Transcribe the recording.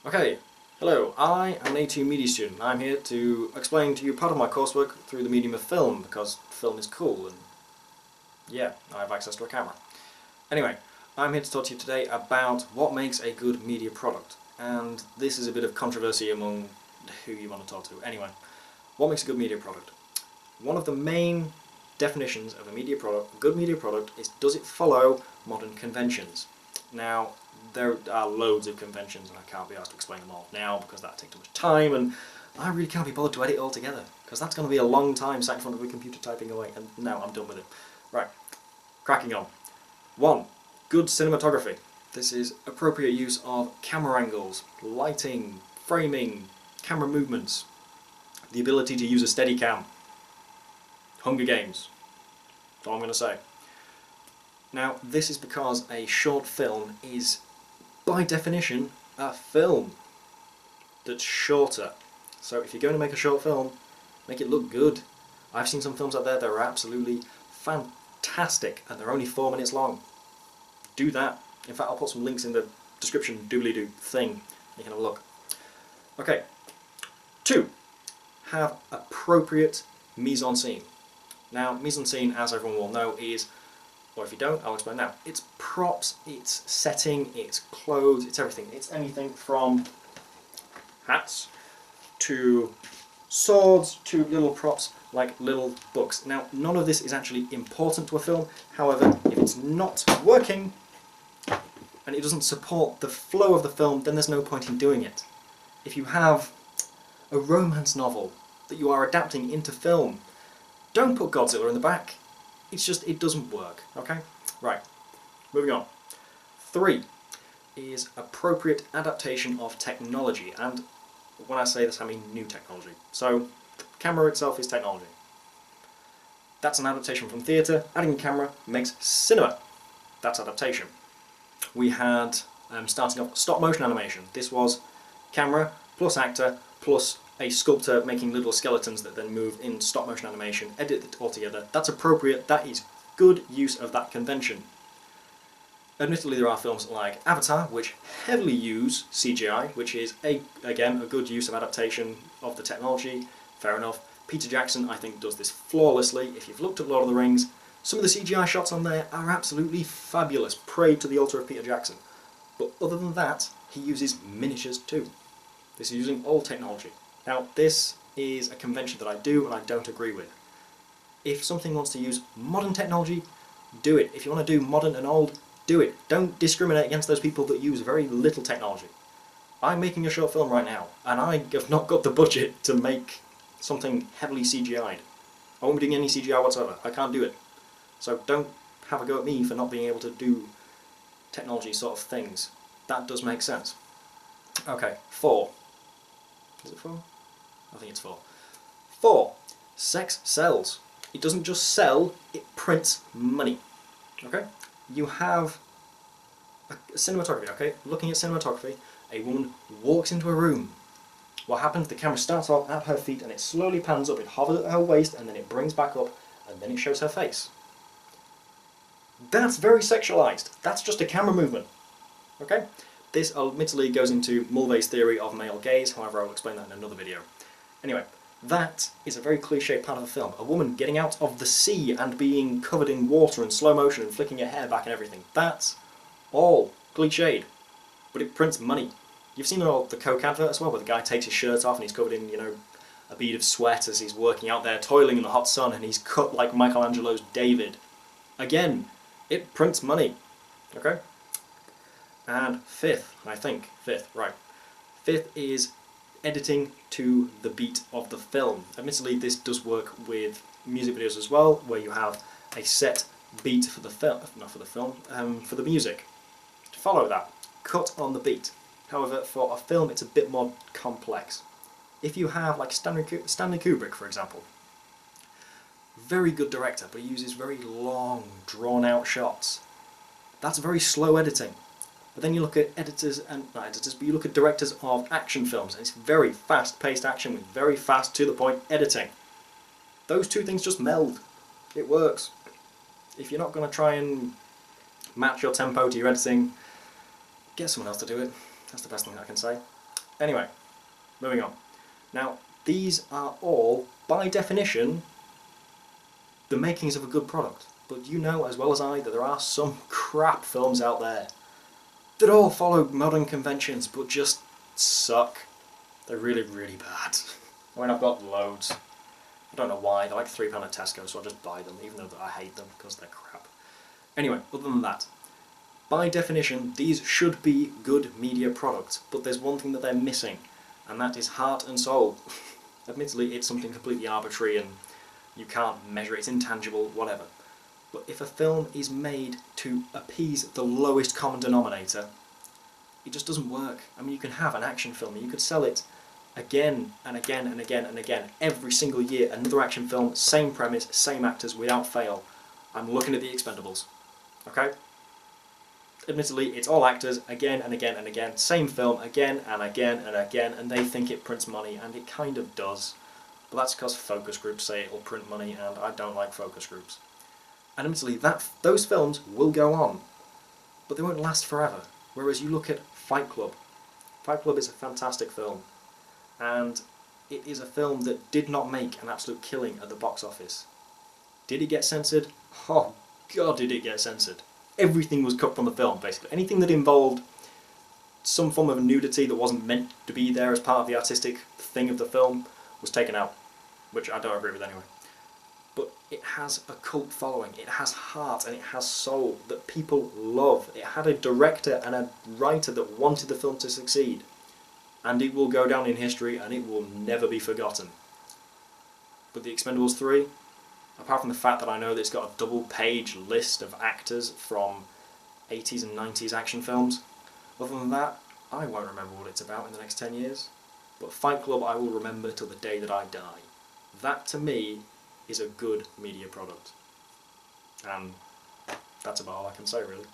Okay, hello, I am an A2 media student. I'm here to explain to you part of my coursework through the medium of film, because film is cool and yeah, I have access to a camera. Anyway, I'm here to talk to you today about what makes a good media product, and this is a bit of controversy among who you want to talk to. Anyway, what makes a good media product? One of the main definitions of a good media product, is does it follow modern conventions? Now, there are loads of conventions and I can't be asked to explain them all now because that would take too much time, and I really can't be bothered to edit it all together because that's going to be a long time sat in front of a computer typing away, and now I'm done with it. Right, cracking on. 1. Good cinematography. This is appropriate use of camera angles, lighting, framing, camera movements, the ability to use a Steadicam. Hunger Games. That's all I'm going to say. Now, this is because a short film is, by definition, a film that's shorter. So if you're going to make a short film, make it look good. I've seen some films out there that are absolutely fantastic and they're only 4 minutes long. Do that. In fact, I'll put some links in the description doobly-doo thing. You can have a look. Okay. 2. Have appropriate mise-en-scene. Now, mise-en-scene, as everyone will know, is, or if you don't, I'll explain now. It's props, it's setting, it's clothes, it's everything. It's anything from hats to swords to little props like little books. Now, none of this is actually important to a film. However, if it's not working and it doesn't support the flow of the film, then there's no point in doing it. If you have a romance novel that you are adapting into film, don't put Godzilla in the back. It's just, it doesn't work, okay? Right, moving on. 3 is appropriate adaptation of technology, and when I say this I mean new technology. So, the camera itself is technology. That's an adaptation from theatre. Adding a camera makes cinema. That's adaptation. We had, starting off, stop motion animation. This was camera plus actor plus a sculptor making little skeletons that then move in stop motion animation, edit it all together. That's appropriate, that is good use of that convention. Admittedly, there are films like Avatar which heavily use CGI, which is again a good use of adaptation of the technology, fair enough. Peter Jackson, I think, does this flawlessly. If you've looked at Lord of the Rings, some of the CGI shots on there are absolutely fabulous, pray to the altar of Peter Jackson. But other than that, he uses miniatures too. This is using old technology. Now, this is a convention that I do and I don't agree with. If something wants to use modern technology, do it. If you want to do modern and old, do it. Don't discriminate against those people that use very little technology. I'm making a short film right now, and I have not got the budget to make something heavily CGI'd. I won't be doing any CGI whatsoever. I can't do it. So don't have a go at me for not being able to do technology sort of things. That does make sense. Okay, 4. Is it 4? I think it's 4. 4. Sex sells. It doesn't just sell, it prints money. Okay? You have a cinematography, okay? Looking at cinematography, a woman walks into a room. What happens? The camera starts off at her feet and it slowly pans up, it hovers at her waist and then it brings back up and then it shows her face. That's very sexualized. That's just a camera movement. Okay? This admittedly goes into Mulvey's theory of male gaze, however I will explain that in another video. Anyway, that is a very cliche part of the film. A woman getting out of the sea and being covered in water and slow motion and flicking her hair back and everything. That's all cliched, but it prints money. You've seen the Coke advert as well, where the guy takes his shirt off and he's covered in, you know, a bead of sweat as he's working out there, toiling in the hot sun, and he's cut like Michelangelo's David. Again, it prints money. Okay? And 5th, I think, 5th, right. 5th is editing to the beat of the film. Admittedly, this does work with music videos as well, where you have a set beat for the film, not for the film, for the music. To follow that, cut on the beat. However, for a film, it's a bit more complex. If you have, like Stanley Kubrick, for example, very good director, but he uses very long, drawn-out shots. That's very slow editing. But then you look at but you look at directors of action films, and it's very fast-paced action with very fast, to-the-point editing. Those two things just meld. It works. If you're not going to try and match your tempo to your editing, get someone else to do it. That's the best thing I can say. Anyway, moving on. Now, these are all, by definition, the makings of a good product. But you know as well as I that there are some crap films out there that all follow modern conventions but just suck. They're really, really bad. I mean, I've got loads. I don't know why. They're like £3 at Tesco, so I just buy them, even though I hate them because they're crap. Anyway, other than that, by definition, these should be good media products, but there's one thing that they're missing, and that is heart and soul. Admittedly, it's something completely arbitrary and you can't measure it, it's intangible, whatever. But if a film is made to appease the lowest common denominator, it just doesn't work. I mean, you can have an action film, and you could sell it again and again and again and again, every single year, another action film, same premise, same actors, without fail. I'm looking at The Expendables, okay? Admittedly, it's all actors, again and again and again, same film, again and again and again, and they think it prints money, and it kind of does. But that's because focus groups say it'll print money, and I don't like focus groups. And admittedly, those films will go on, but they won't last forever. Whereas you look at Fight Club. Fight Club is a fantastic film, and it is a film that did not make an absolute killing at the box office. Did it get censored? Oh god, did it get censored. Everything was cut from the film, basically. Anything that involved some form of nudity that wasn't meant to be there as part of the artistic thing of the film was taken out, which I don't agree with anyway. But it has a cult following, it has heart and it has soul that people love. It had a director and a writer that wanted the film to succeed, and it will go down in history and it will never be forgotten. But The Expendables 3, apart from the fact that I know that it's got a double-page list of actors from 80s and 90s action films, other than that, I won't remember what it's about in the next 10 years. But Fight Club I will remember till the day that I die. That, to me, is a good media product. And that's about all I can say, really.